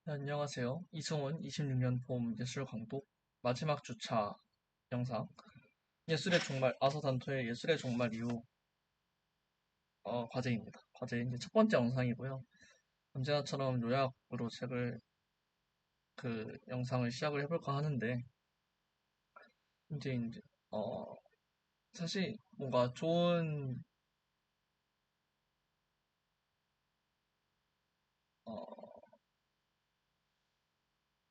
네, 안녕하세요. 이승훈 26년 봄 예술 강독 마지막 주차 영상 예술의 종말 아서단토의 예술의 종말 이후 과제입니다. 과제 이제 첫 번째 영상이고요. 언제나처럼 요약으로 책을 영상을 시작을 해볼까 하는데 이제 어 사실 뭔가 좋은 어,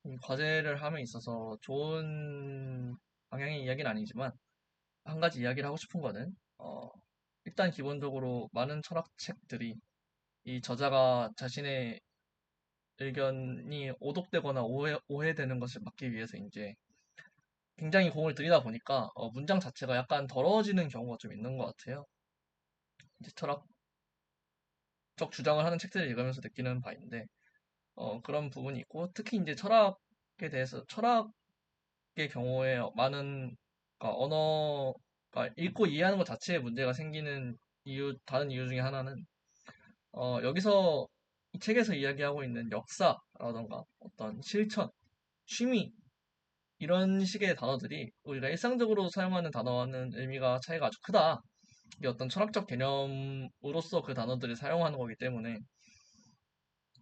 이 과제를 함에 있어서 좋은 방향의 이야기는 아니지만 한 가지 이야기를 하고 싶은 거는 일단 기본적으로 많은 철학책들이 이 저자가 자신의 의견이 오독되거나 오해되는 것을 막기 위해서 이제 굉장히 공을 들이다 보니까 문장 자체가 약간 더러워지는 경우가 좀 있는 것 같아요. 이제 철학적 주장을 하는 책들을 읽으면서 느끼는 바인데 그런 부분이 있고 특히 이제 철학에 대해서 철학의 경우에 많은 그러니까 언어가 읽고 이해하는 것 자체에 문제가 생기는 다른 이유 중에 하나는 여기서 이 책에서 이야기하고 있는 역사라던가 어떤 실천, 취미 이런 식의 단어들이 우리가 일상적으로 사용하는 단어와는 의미가 차이가 아주 크다. 이게 어떤 철학적 개념으로서 그 단어들을 사용하는 거기 때문에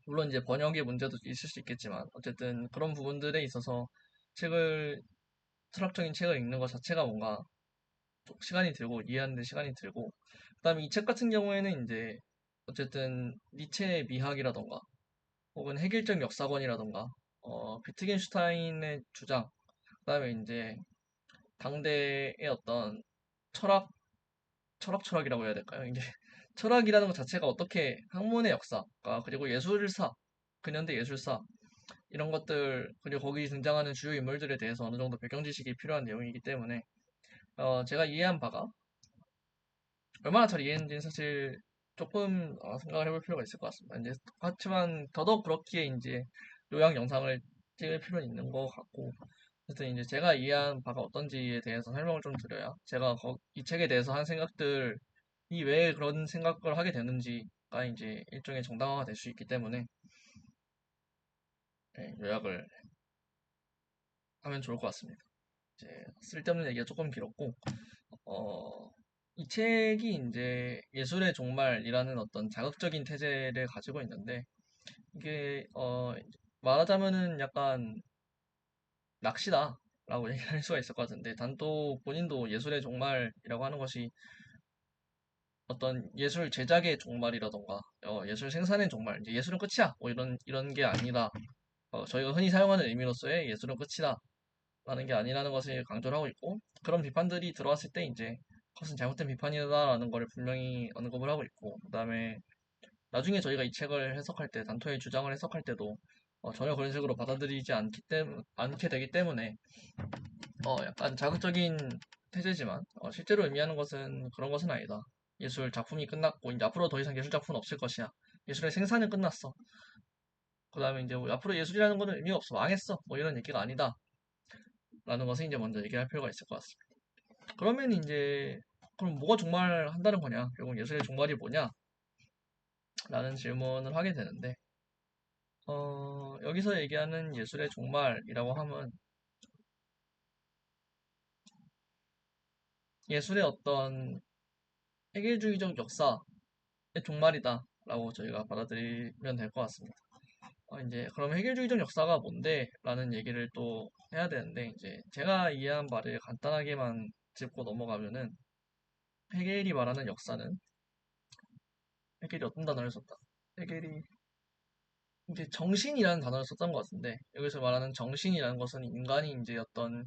물론 이제 번역의 문제도 있을 수 있겠지만 어쨌든 그런 부분들에 있어서 책을 철학적인 책을 읽는 것 자체가 뭔가 좀 시간이 들고 이해하는 데 시간이 들고 그다음에 이 책 같은 경우에는 이제 어쨌든 니체의 미학이라던가 혹은 해결적 역사관이라던가 비트겐슈타인의 주장 그다음에 이제 당대의 어떤 철학, 철학이라고 해야 될까요? 이제 철학이라는 것 자체가 어떻게 학문의 역사가 그리고 예술사, 근현대 예술사 이런 것들 그리고 거기 등장하는 주요 인물들에 대해서 어느 정도 배경 지식이 필요한 내용이기 때문에 제가 이해한 바가 얼마나 잘 이해했는지는 사실 조금 생각을 해볼 필요가 있을 것 같습니다. 이제 하지만 더더욱 그렇기에 이제 요약 영상을 찍을 필요는 있는 것 같고 어쨌든 이제 제가 이해한 바가 어떤지에 대해서 설명을 좀 드려야 제가 이 책에 대해서 한 생각들이 왜 그런 생각을 하게 되는지가 이제 일종의 정당화가 될 수 있기 때문에 요약을 하면 좋을 것 같습니다. 이제 쓸데없는 얘기가 조금 길었고 어, 이 책이 이제 예술의 종말이라는 어떤 자극적인 태제를 가지고 있는데 이게 말하자면은 약간 낚시다라고 얘기할 수가 있을 것 같은데 단또 본인도 예술의 종말이라고 하는 것이 어떤 예술 제작의 종말이라던가 예술 생산의 종말 이제 예술은 끝이야 뭐 이런 게 아니다 저희가 흔히 사용하는 의미로서의 예술은 끝이다 라는 게 아니라는 것을 강조를 하고 있고 그런 비판들이 들어왔을 때 이제 그것은 잘못된 비판이다라는 거를 분명히 언급을 하고 있고 그다음에 나중에 저희가 이 책을 해석할 때 단토의 주장을 해석할 때도 전혀 그런 식으로 받아들이지 않게 되기 때문에 약간 자극적인 태제지만 실제로 의미하는 것은 그런 것은 아니다. 예술 작품이 끝났고 이제 앞으로 더 이상 예술 작품은 없을 것이야. 예술의 생산은 끝났어. 그다음에 이제 뭐 앞으로 예술이라는 거는 의미가 없어. 망했어. 뭐 이런 얘기가 아니다. 라는 것을 이제 먼저 얘기할 필요가 있을 것 같습니다. 그러면 이제 그럼 뭐가 종말한다는 거냐? 결국 예술의 종말이 뭐냐? 라는 질문을 하게 되는데 여기서 얘기하는 예술의 종말이라고 하면 예술의 어떤 해결주의적 역사의 종말이다라고 저희가 받아들이면 될 것 같습니다. 이제 그럼 해결주의적 역사가 뭔데? 라는 얘기를 또 해야 되는데 이제 제가 이해한 바를 간단하게만 짚고 넘어가면은 헤겔이 말하는 역사는 헤겔이 어떤 단어를 썼다? 헤겔이 이제 정신이라는 단어를 썼던 것 같은데 여기서 말하는 정신이라는 것은 인간이 이제 어떤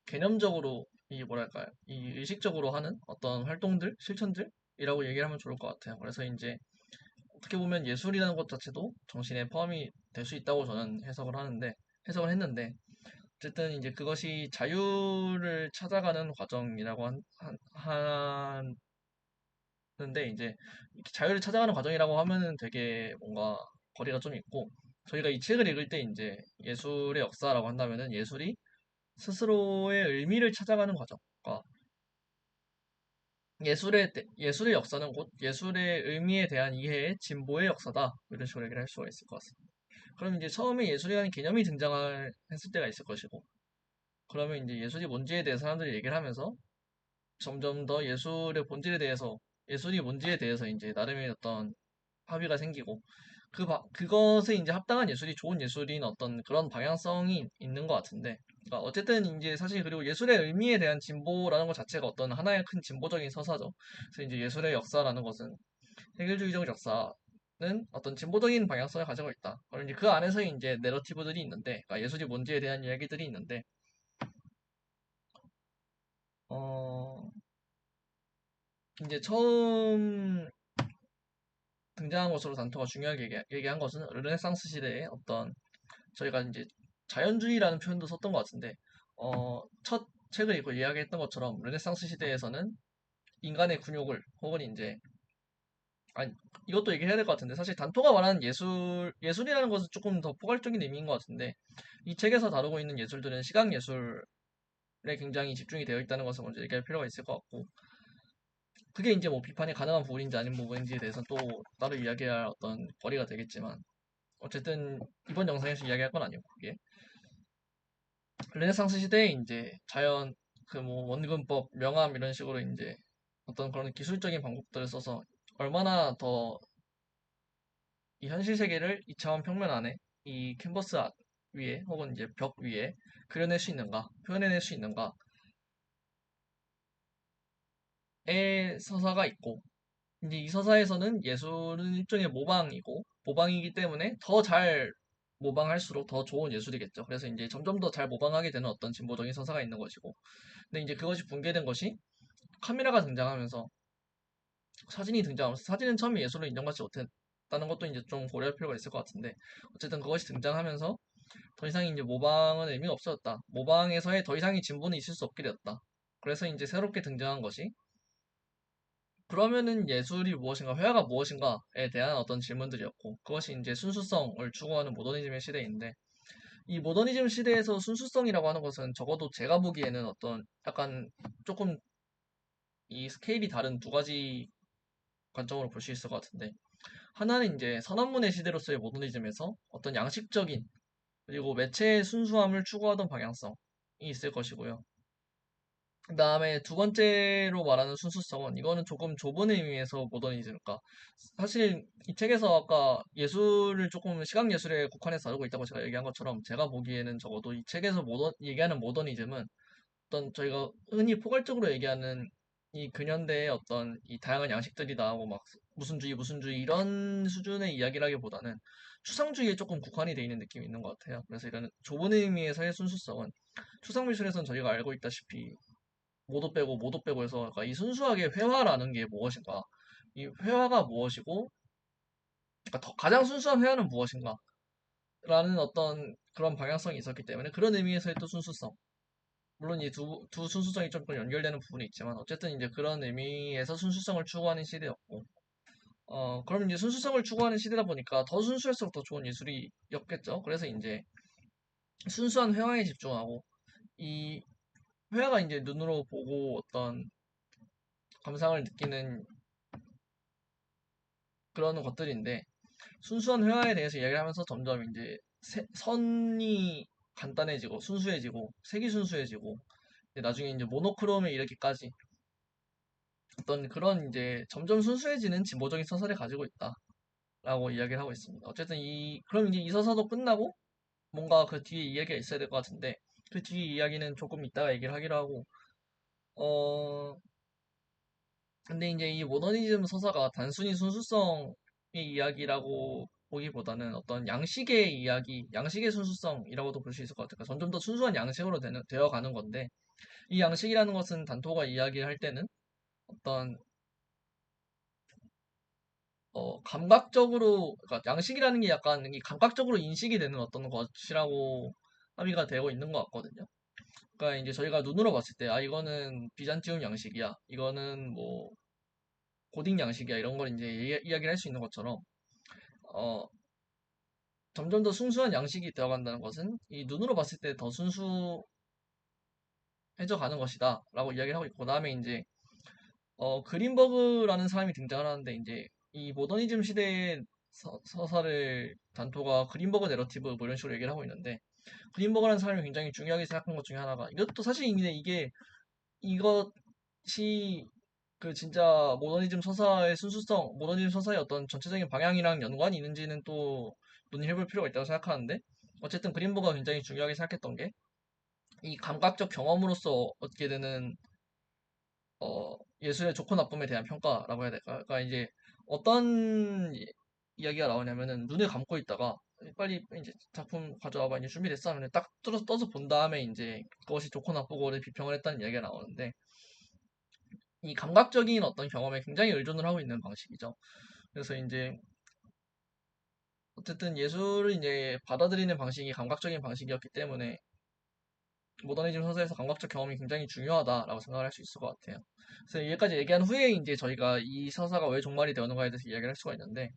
개념적으로 이 뭐랄까요 이 의식적으로 하는 어떤 활동들 실천들이라고 얘기를 하면 좋을 것 같아요. 그래서 이제 어떻게 보면 예술이라는 것 자체도 정신에 포함이 될 수 있다고 저는 해석을 했는데 어쨌든 이제 그것이 자유를 찾아가는 과정이라고 하는데 이제 이렇게 자유를 찾아가는 과정이라고 하면은 되게 뭔가 거리가 좀 있고 저희가 이 책을 읽을 때 이제 예술의 역사라고 한다면은 예술이 스스로의 의미를 찾아가는 과정. 그러니까 예술의 역사는 곧 예술의 의미에 대한 이해의 진보의 역사다. 이런 식으로 얘기를 할 수가 있을 것 같습니다. 그럼 이제 처음에 예술이라는 개념이 등장했을 때가 있을 것이고, 그러면 이제 예술이 뭔지에 대해서 사람들이 얘기를 하면서 점점 더 예술의 본질에 대해서, 예술이 뭔지에 대해서 이제 나름의 어떤 합의가 생기고, 그것에 이제 합당한 예술이 좋은 예술인 어떤 그런 방향성이 있는 것 같은데, 그러니까 어쨌든 이제 사실 그리고 예술의 의미에 대한 진보라는 것 자체가 어떤 하나의 큰 진보적인 서사죠. 그래서 이제 예술의 역사라는 것은 해결주의적 역사는 어떤 진보적인 방향성을 가지고 있다. 그럼 이제 그 안에서 이제 내러티브들이 있는데, 그러니까 예술이 뭔지에 대한 이야기들이 있는데, 어, 이제 처음 등장한 것으로 단토가 중요하게 얘기한 것은 르네상스 시대의 어떤 저희가 이제 자연주의라는 표현도 썼던 것 같은데 첫 책을 읽고 이야기했던 것처럼 르네상스 시대에서는 인간의 근육을 혹은 이제 아니 이것도 얘기해야 될 것 같은데 사실 단토가 말하는 예술이라는 것은 조금 더 포괄적인 의미인 것 같은데 이 책에서 다루고 있는 예술들은 시각 예술에 굉장히 집중이 되어 있다는 것을 먼저 얘기할 필요가 있을 것 같고 그게 이제 뭐 비판이 가능한 부분인지 아닌 부분인지에 대해서는 또 따로 이야기할 어떤 거리가 되겠지만 어쨌든 이번 영상에서 이야기할 건 아니고 그게 르네상스 시대에 이제 자연 그 뭐 원근법 명암 이런 식으로 이제 어떤 그런 기술적인 방법들을 써서 얼마나 더 이 현실 세계를 2차원 평면 안에 이 캔버스 위에 혹은 이제 벽 위에 그려낼 수 있는가 표현해낼 수 있는가의 서사가 있고 이제 이 서사에서는 예술은 일종의 모방이고 모방이기 때문에 더 잘 모방할수록 더 좋은 예술이겠죠. 그래서 이제 점점 더 잘 모방하게 되는 어떤 진보적인 서사가 있는 것이고 근데 이제 그것이 붕괴된 것이 카메라가 등장하면서 사진이 등장하면서 사진은 처음에 예술로 인정받지 못했다는 것도 이제 좀 고려할 필요가 있을 것 같은데 어쨌든 그것이 등장하면서 더 이상 이제 모방은 의미가 없어졌다. 모방에서의 더 이상의 진보는 있을 수 없게 되었다. 그래서 이제 새롭게 등장한 것이 그러면은 예술이 무엇인가, 회화가 무엇인가에 대한 어떤 질문들이었고 그것이 이제 순수성을 추구하는 모더니즘의 시대인데 이 모더니즘 시대에서 순수성이라고 하는 것은 적어도 제가 보기에는 어떤 약간 조금 이 스케일이 다른 두 가지 관점으로 볼 수 있을 것 같은데 하나는 이제 선언문의 시대로서의 모더니즘에서 어떤 양식적인 그리고 매체의 순수함을 추구하던 방향성이 있을 것이고요. 그 다음에 두 번째로 말하는 순수성은 이거는 조금 좁은 의미에서 모더니즘일까. 사실 이 책에서 아까 예술을 조금 시각 예술에 국한해서 다루고 있다고 제가 얘기한 것처럼 제가 보기에는 적어도 이 책에서 얘기하는 모더니즘은 어떤 저희가 흔히 포괄적으로 얘기하는 이 근현대의 어떤 이 다양한 양식들이 나오고 막 무슨 주의 이런 수준의 이야기라기보다는 추상주의에 조금 국한이 돼 있는 느낌이 있는 것 같아요. 그래서 이런 좁은 의미에서의 순수성은 추상 미술에서는 저희가 알고 있다시피 모도 빼고 해서 그러니까 이 순수하게 회화라는 게 무엇인가 이 회화가 무엇이고 그러니까 가장 순수한 회화는 무엇인가 라는 어떤 그런 방향성이 있었기 때문에 그런 의미에서의 또 순수성 물론 이 두 순수성이 좀 연결되는 부분이 있지만 어쨌든 이제 그런 의미에서 순수성을 추구하는 시대였고 그럼 이제 순수성을 추구하는 시대다 보니까 더 순수할수록 더 좋은 예술이었겠죠. 그래서 이제 순수한 회화에 집중하고 이 회화가 이제 눈으로 보고 어떤 감상을 느끼는 그런 것들인데 순수한 회화에 대해서 이야기를 하면서 점점 이제 선이 간단해지고 순수해지고 색이 순수해지고 나중에 이제 모노크롬에 이르기까지 어떤 그런 이제 점점 순수해지는 진보적인 서사를 가지고 있다라고 이야기를 하고 있습니다. 어쨌든 그럼 이제 이 서사도 끝나고 뭔가 그 뒤에 이야기가 있어야 될 것 같은데 그 뒤에 이야기는 조금 이따가 얘기를 하기로 하고 어 근데 이제 이 모더니즘 서사가 단순히 순수성의 이야기라고 보기보다는 어떤 양식의 이야기, 양식의 순수성이라고도 볼 수 있을 것 같아요. 그러니까 점점 더 순수한 양식으로 되어가는 건데 이 양식이라는 것은 단토가 이야기할 때는 어떤 감각적으로, 그러니까 양식이라는 게 약간 이 감각적으로 인식이 되는 어떤 것이라고 합의가 되고 있는 것 같거든요. 그러니까 이제 저희가 눈으로 봤을 때, 아, 이거는 비잔티움 양식이야. 이거는 뭐, 고딕 양식이야. 이런 걸 이제 이야기를 할 수 있는 것처럼, 어, 점점 더 순수한 양식이 되어간다는 것은 이 눈으로 봤을 때 더 순수해져 가는 것이다. 라고 이야기를 하고 있고, 그 다음에 이제, 그린버그라는 사람이 등장을 하는데, 이제, 이 모더니즘 시대에 서사를 단토가 그린버그 내러티브 뭐 이런 식으로 얘기를 하고 있는데, 그린버그라는 사람이 굉장히 중요하게 생각한 것 중에 하나가, 이것도 사실 이게 이것이 그 진짜 모더니즘 서사의 순수성, 모더니즘 서사의 어떤 전체적인 방향이랑 연관이 있는지는 또 논의해볼 필요가 있다고 생각하는데, 어쨌든 그린버그가 굉장히 중요하게 생각했던 게 이 감각적 경험으로서 얻게 되는 예술의 좋고 나쁨에 대한 평가라고 해야 될까? 그러니까 이제 어떤 이야기가 나오냐면은 눈을 감고 있다가 빨리 이제 작품 가져와봐 이제 준비됐어 하면 딱 떠서 본 다음에 이제 그것이 좋고 나쁘고를 비평을 했다는 이야기가 나오는데, 이 감각적인 어떤 경험에 굉장히 의존을 하고 있는 방식이죠. 그래서 이제 어쨌든 예술을 이제 받아들이는 방식이 감각적인 방식이었기 때문에 모더니즘 서사에서 감각적 경험이 굉장히 중요하다라고 생각을 할 수 있을 것 같아요. 그래서 여기까지 얘기한 후에 이제 저희가 이 서사가 왜 종말이 되었는가에 대해서 이야기를 할 수가 있는데,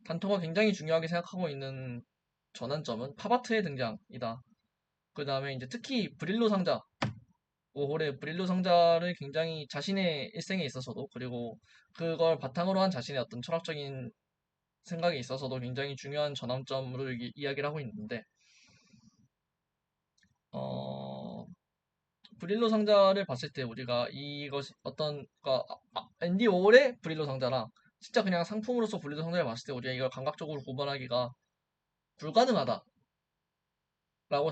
단토가 굉장히 중요하게 생각하고 있는 전환점은 팝아트의 등장이다. 그 다음에 이제 특히 브릴로 상자, 오홀의 브릴로 상자를 굉장히 자신의 일생에 있어서도, 그리고 그걸 바탕으로 한 자신의 어떤 철학적인 생각에 있어서도 굉장히 중요한 전환점으로 이야기를 하고 있는데, 어, 브릴로 상자를 봤을 때 우리가 이것이 어떤 그러니까 앤디 오홀의 브릴로 상자랑 진짜 그냥 상품으로서 브릴로 상자를 봤을 때 우리가 이걸 감각적으로 구분하기가 불가능하다라고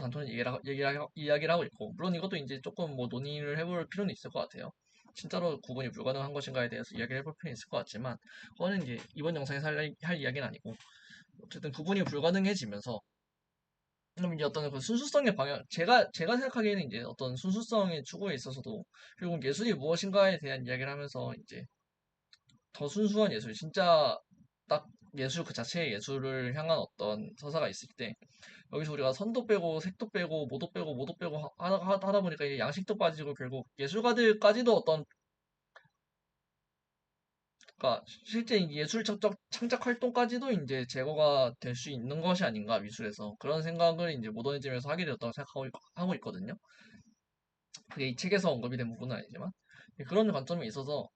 단토는 이야기를 하고 있고, 물론 이것도 이제 조금 뭐 논의를 해볼 필요는 있을 것 같아요. 진짜로 구분이 불가능한 것인가에 대해서 이야기를 해볼 필요는 있을 것 같지만, 그거는 이제 이번 영상에서 할 이야기는 아니고, 어쨌든 구분이 불가능해지면서 그럼 이제 어떤 그 순수성의 방향, 제가 생각하기에는 이제 어떤 순수성의 추구에 있어서도 결국 예술이 무엇인가에 대한 이야기를 하면서 이제 더 순수한 예술, 진짜 딱 예술 그 자체의 예술을 향한 어떤 서사가 있을 때, 여기서 우리가 선도 빼고 색도 빼고 모도 빼고 하다 보니까 이게 양식도 빠지고 결국 예술가들까지도 어떤, 그러니까 실제 이 예술 창작 활동까지도 이제 제거가 될 수 있는 것이 아닌가 미술에서, 그런 생각을 이제 모더니즘에서 하게 되었다고 하고 있거든요. 그게 이 책에서 언급이 된 부분은 아니지만 그런 관점에 있어서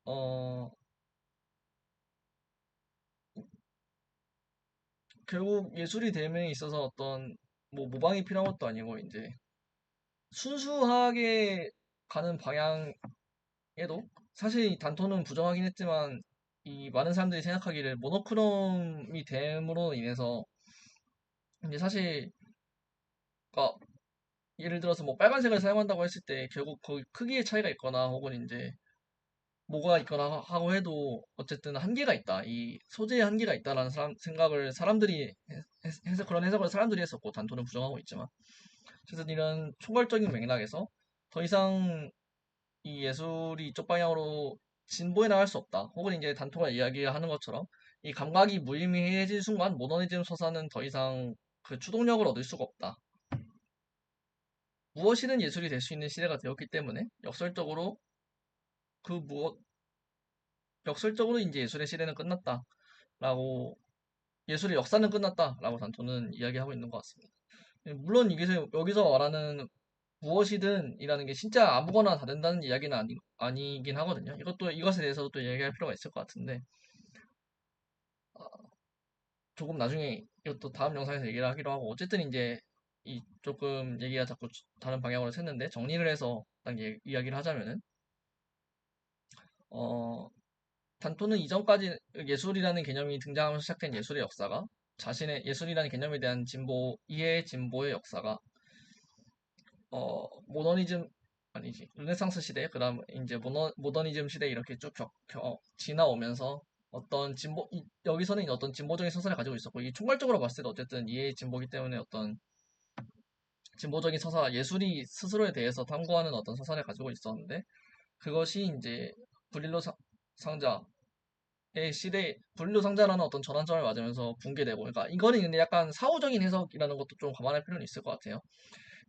어 결국 예술이 됨에 있어서 어떤 뭐 모방이 필요한 것도 아니고 이제 순수하게 가는 방향에도, 사실 이 단토는 부정하긴 했지만 이 많은 사람들이 생각하기를 모노크롬이 됨으로 인해서 이제 사실 그러니까 예를 들어서 뭐 빨간색을 사용한다고 했을 때 결국 거기 크기의 차이가 있거나 혹은 이제 뭐가 있거나 하고 해도 어쨌든 한계가 있다. 이 소재의 한계가 있다라는 생각을 사람들이 해서 그런 해석을 사람들이 했었고 단토는 부정하고 있지만, 그래서 이런 총괄적인 맥락에서 더 이상 이 예술이 이쪽 방향으로 진보해 나갈 수 없다. 혹은 이제 단토가 이야기하는 것처럼 이 감각이 무의미해질 순간 모더니즘 서사는 더 이상 그 추동력을 얻을 수가 없다. 무엇이든 예술이 될 수 있는 시대가 되었기 때문에 그 무엇 역설적으로 이제 예술의 시대는 끝났다라고, 예술의 역사는 끝났다라고 단토는 이야기하고 있는 것 같습니다. 물론 여기서 말하는 무엇이든 이라는 게 진짜 아무거나 다 된다는 이야기는 아니긴 하거든요. 이것에 대해서도 또 이야기할 필요가 있을 것 같은데, 조금 나중에 이것도 다음 영상에서 얘기를 하기로 하고, 어쨌든 이제 이 조금 얘기가 자꾸 다른 방향으로 샜는데 정리를 해서 딱 이야기를 하자면은 어, 단토는 이전까지 예술이라는 개념이 등장하면서 시작된 예술의 역사가, 자신의 예술이라는 개념에 대한 이해의 진보의 역사가 모더니즘 아니지 르네상스 시대, 그다음 이제 모더니즘 시대 이렇게 쭉 지나오면서 어떤 여기서는 어떤 진보적인 서사를 가지고 있었고, 이 총괄적으로 봤을 때도 어쨌든 이해의 진보기 때문에 어떤 진보적인 서사, 예술이 스스로에 대해서 탐구하는 어떤 서사를 가지고 있었는데, 그것이 이제 브릴로 상자 불로 상자라는 어떤 전환점을 맞으면서 붕괴되고, 그러니까 이거는 근데 약간 사후적인 해석이라는 것도 좀 감안할 필요는 있을 것 같아요.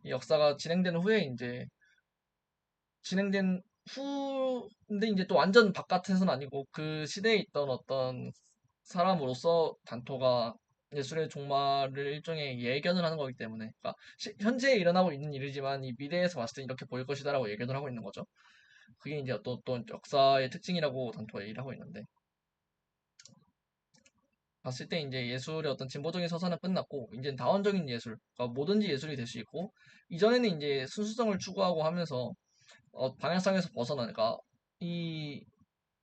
이 역사가 진행된 후에 이제 진행된 후인데 이제 또 완전 바깥에서는 아니고 그 시대에 있던 어떤 사람으로서 단토가 예술의 종말을 일종의 예견을 하는 거기 때문에, 그러니까 현재 일어나고 있는 일이지만 이 미래에서 봤을 때 이렇게 보일 것이다라고 예견을 하고 있는 거죠. 그게 이제 어떤 역사의 특징이라고 단토가 얘기를 하고 있는데, 봤을 때 이제 예술의 어떤 진보적인 서사는 끝났고 이제 다원적인 예술, 그러니까 뭐든지 예술이 될 수 있고 이전에는 이제 순수성을 추구하고 하면서 방향성에서 벗어나니까 이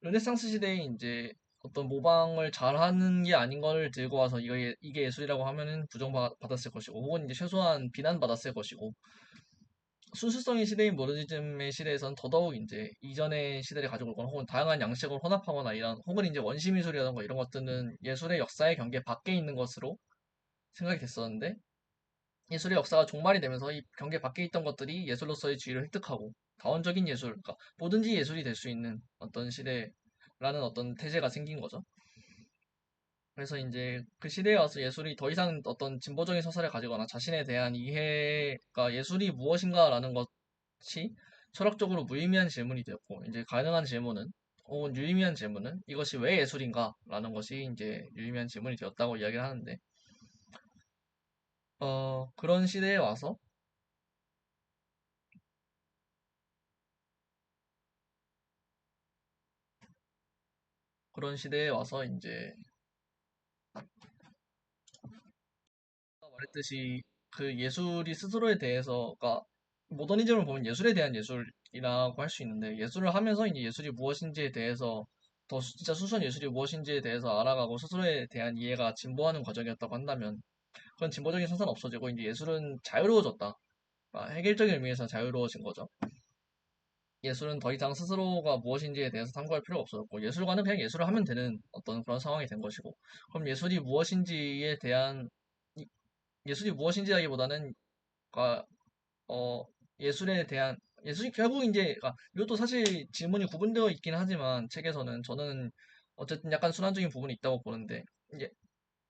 르네상스 시대에 이제 어떤 모방을 잘하는 게 아닌 걸 들고 와서 이게 예술이라고 하면은 부정받았을 것이고 혹은 이제 최소한 비난받았을 것이고 순수성의 시대인 모더니즘의 시대에서는 더더욱 이제 이전의 시대를 가지고 오거나 혹은 다양한 양식을 혼합하거나 이런 혹은 이제 원시미술이라던가 이런 것들은 예술의 역사의 경계 밖에 있는 것으로 생각이 됐었는데 예술의 역사가 종말이 되면서 이 경계 밖에 있던 것들이 예술로서의 지위를 획득하고 다원적인 예술, 그러니까 뭐든지 예술이 될 수 있는 어떤 시대라는 어떤 태제가 생긴 거죠. 그래서 이제 그 시대에 와서 예술이 더 이상 어떤 진보적인 서사를 가지거나 자신에 대한 이해가 예술이 무엇인가라는 것이 철학적으로 무의미한 질문이 되었고, 이제 가능한 질문은, 혹은 유의미한 질문은 이것이 왜 예술인가라는 것이 이제 유의미한 질문이 되었다고 이야기를 하는데, 그런 시대에 와서, 그런 시대에 와서 이제 아까 말했듯이 그 예술이 스스로에 대해서가 모더니즘을 보면 예술에 대한 예술이라고 할 수 있는데 예술을 하면서 이제 예술이 무엇인지에 대해서 진짜 수선 예술이 무엇인지에 대해서 알아가고 스스로에 대한 이해가 진보하는 과정이었다고 한다면 그건 진보적인 서사는 없어지고 이제 예술은 자유로워졌다. 해결적인 의미에서 자유로워진 거죠. 예술은 더 이상 스스로가 무엇인지에 대해서 탐구할 필요가 없어졌고 예술가는 그냥 예술을 하면 되는 어떤 그런 상황이 된 것이고 그럼 예술이 무엇인지에 대한 예술이 무엇인지라기보다는 그러니까 예술에 대한 예술이 결국 이제 이것도 사실 질문이 구분되어 있긴 하지만 책에서는 저는 어쨌든 약간 순환적인 부분이 있다고 보는데 이제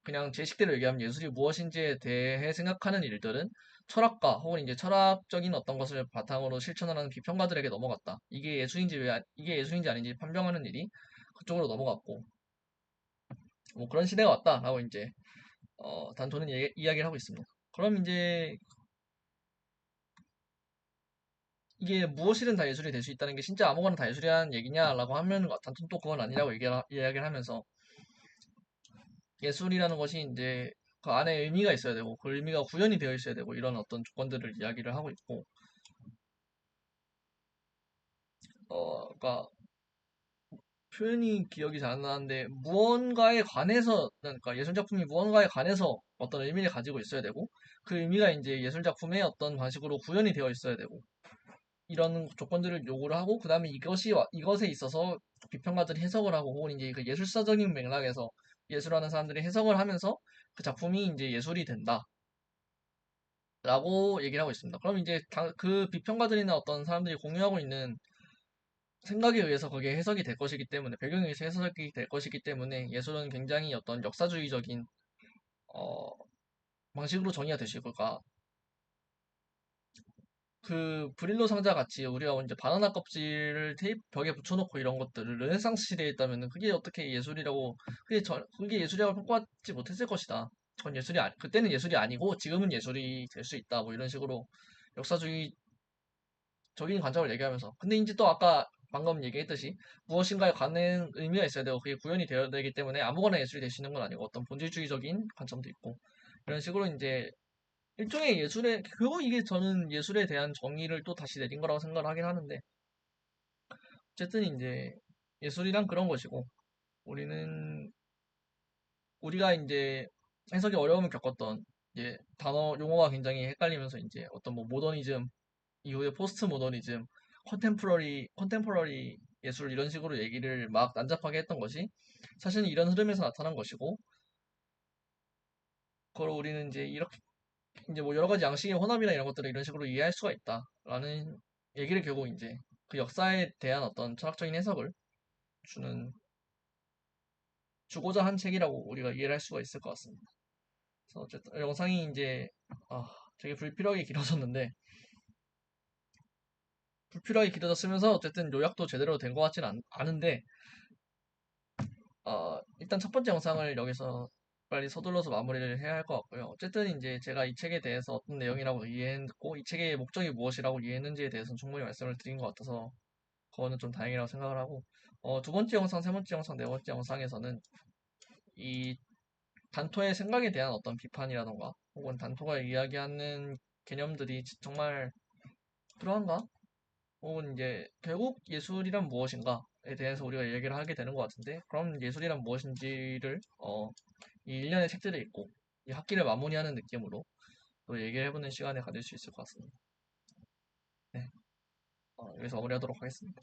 그냥 제 식대로 얘기하면 예술이 무엇인지에 대해 생각하는 일들은 철학가 혹은 이제 철학적인 어떤 것을 바탕으로 실천을 하는 비평가들에게 넘어갔다. 이게 예술인지 아닌지 판명하는 일이 그쪽으로 넘어갔고 뭐 그런 시대가 왔다라고 이제 단토는 이야기를 하고 있습니다. 그럼 이제 이게 무엇이든 다 예술이 될 수 있다는 게 진짜 아무거나 다 예술이라는 얘기냐라고 하면 단순 또 그건 아니라고 이야기를 하면서 예술이라는 것이 이제 그 안에 의미가 있어야 되고 그 의미가 구현이 되어 있어야 되고 이런 어떤 조건들을 이야기를 하고 있고 그러니까 표현이 기억이 잘 안 나는데 무언가에 관해서 그러니까 예술 작품이 무언가에 관해서 어떤 의미를 가지고 있어야 되고 그 의미가 이제 예술 작품의 어떤 방식으로 구현이 되어 있어야 되고 이런 조건들을 요구를 하고 그다음에 이것에 있어서 비평가들이 해석을 하고 혹은 이제 그 예술사적인 맥락에서 예술하는 사람들이 해석을 하면서 그 작품이 이제 예술이 된다라고 얘기를 하고 있습니다. 그럼 이제 그 비평가들이나 어떤 사람들이 공유하고 있는 생각에 의해서 그게 해석이 될 것이기 때문에 배경에 의해서 해석이 될 것이기 때문에 예술은 굉장히 어떤 역사주의적인 어, 방식으로 정의가 될 수 있고 그러니까 그 브릴로 상자 같이 우리가 이제 바나나 껍질을 테이프 벽에 붙여놓고 이런 것들을 르네상스 시대에 있다면은 그게 어떻게 예술이라고 그게 예술이라고 평가받지 못했을 것이다. 그건 그때는 예술이 아니고 지금은 예술이 될 수 있다. 뭐 이런 식으로 역사주의적인 관점을 얘기하면서 근데 이제 또 아까 방금 얘기했듯이 무엇인가에 관한 의미가 있어야 되고 그게 구현이 되어야 되기 때문에 아무거나 예술이 될 수 있는 건 아니고 어떤 본질주의적인 관점도 있고 이런 식으로 이제 일종의 결국 이게 저는 예술에 대한 정의를 또 다시 내린 거라고 생각을 하긴 하는데, 어쨌든 이제 예술이란 그런 것이고, 우리는, 우리가 이제 해석이 어려움을 겪었던, 이제 용어가 굉장히 헷갈리면서 이제 어떤 뭐 모더니즘, 이후에 포스트 모더니즘, 컨템포러리 예술 이런 식으로 얘기를 막 난잡하게 했던 것이 사실은 이런 흐름에서 나타난 것이고, 그걸 우리는 이제 뭐 여러 가지 양식의 혼합이나 이런 것들을 이런 식으로 이해할 수가 있다라는 얘기를 결국 이제 그 역사에 대한 어떤 철학적인 해석을 주는 주고자 한 책이라고 우리가 이해를 할 수가 있을 것 같습니다. 그래서 어쨌든 영상이 이제 되게 불필요하게 길어졌는데 불필요하게 길어졌으면서 어쨌든 요약도 제대로 된 것 같지는 않은데 일단 첫 번째 영상을 여기서 빨리 서둘러서 마무리를 해야 할 것 같고요. 어쨌든 이제 제가 이 책에 대해서 어떤 내용이라고 이해했고 이 책의 목적이 무엇이라고 이해했는지에 대해서는 충분히 말씀을 드린 것 같아서 그거는 좀 다행이라고 생각을 하고 두 번째 영상, 세 번째 영상, 네 번째 영상에서는 이 단토의 생각에 대한 어떤 비판이라던가 혹은 단토가 이야기하는 개념들이 정말 필요한가? 혹은 이제 결국 예술이란 무엇인가에 대해서 우리가 얘기를 하게 되는 것 같은데 그럼 예술이란 무엇인지를 이 일련의 책들이 있고 이 학기를 마무리하는 느낌으로 또 얘기를 해보는 시간을 가질 수 있을 것 같습니다. 네, 여기서 마무리하도록 하겠습니다.